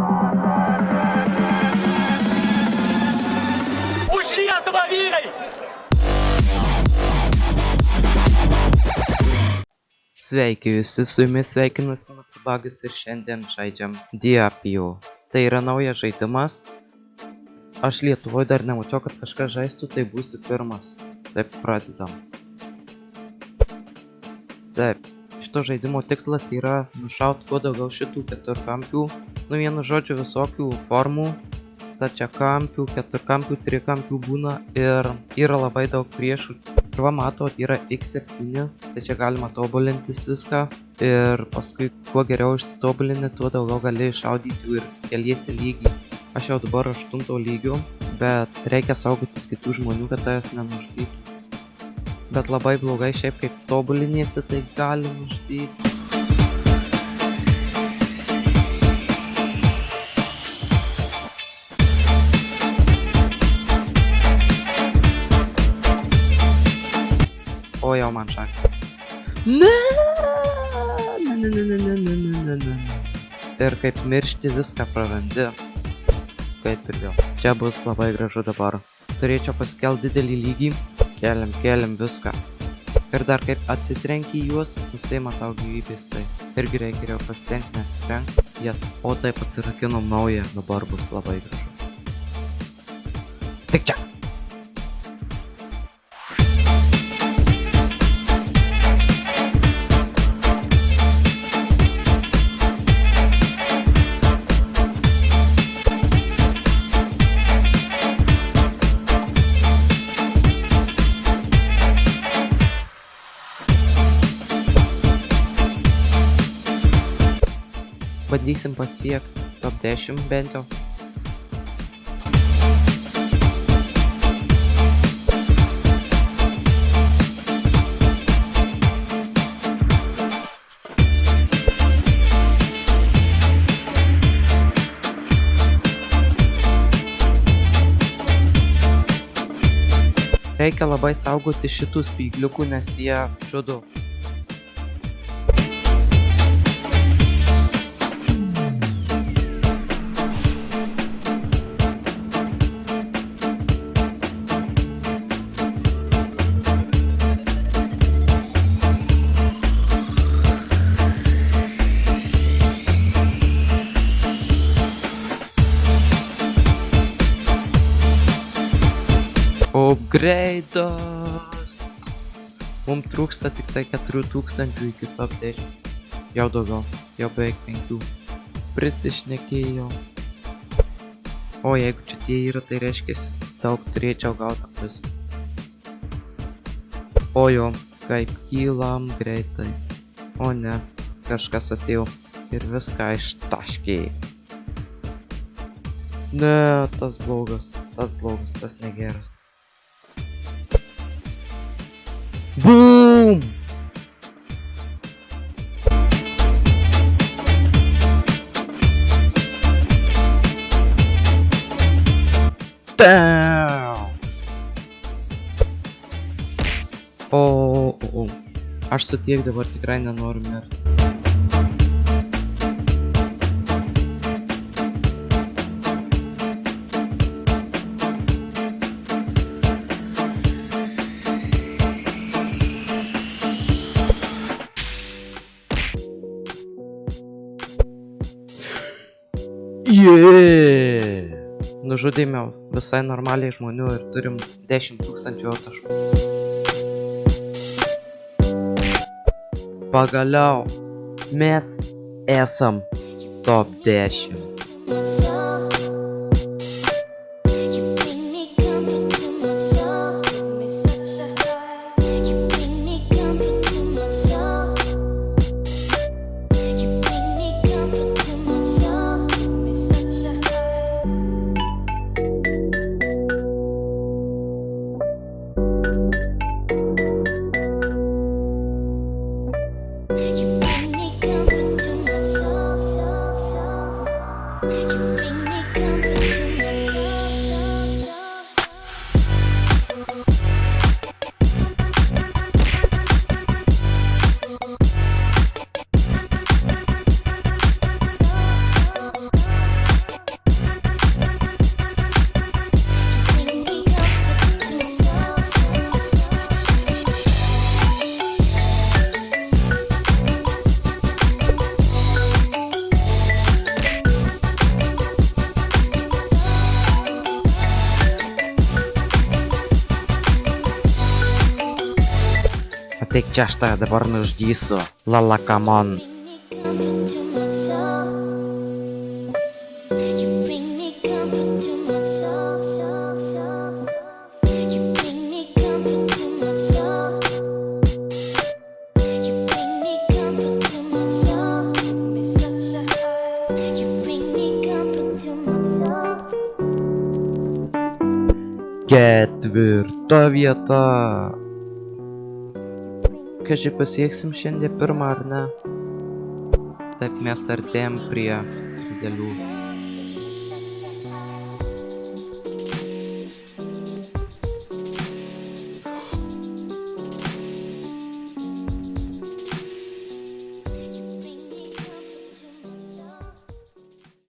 Už Lietuvą, vyrai! Sveiki visi, su jumis sveikinasi Matsubagis ir šiandien žaidžiam Diapio. Tai yra naujas žaidimas. Aš Lietuvoje dar nemačiau, kad kažkas žaistų, tai būsiu pirmas. Taip, pradedam. Taip, šito žaidimo tikslas yra nušauti kuo daugiau šitų keturkampių. Nu vienu žodžiu visokių formų. Stačiakampių, keturkampių, trikampių būna ir yra labai daug priešų. Va matot, yra X7, tai čia galima tobulintis viską ir paskui kuo geriau išsitobulini, tuo daugiau gali iššaudyti ir keliesi lygį. Aš jau dabar 8 lygio, bet reikia saugotis kitų žmonių, kad tavęs nenužudytų. Bet labai blogai šiaip kaip tobuliniesi, tai gali nužudyti. O jau man šakis. Ne. Ir kaip miršti viską prarandi. Kaip ir vėl. Čia bus labai gražu dabar. Turėčiau pasikelti didelį lygį. Keliam viską. Ir dar kaip atsitrenki juos, nusiima tau gyvybės, tai irgi reikia geriau pasitengti, neatsitrenk. Jas. O taip atsirakinom naują, dabar bus labai gražu. Tik čia. Bandysim pasiekti top 10 bent jau. Reikia labai saugoti šitų spygliukų, nes jie žudo. Upgradas. Mums trūksta tik tai 4000 iki top 10. Jau daugiau, jau beveik 5. Prisišnekėjau. O jeigu čia tie yra, tai reiškia daug turėčiau gauti viską. O jo, kaip kylam greitai. O ne, kažkas atėjo ir viską ištaškė. Ne, tas blogas, tas negeras. Boom! Down! O. Aš su tiek dabar tikrai nenoriu mirti. Nužudėme visai normaliai žmonių ir turim 10 000 taškų. Pagaliau mes esam top 10. Tik čia aš tave dabar nuždysiu. Lala, come on. Ketvirta vieta. Kaži pasieksim šiandien pirmą ar ne? Taip mes artėjam prie didelių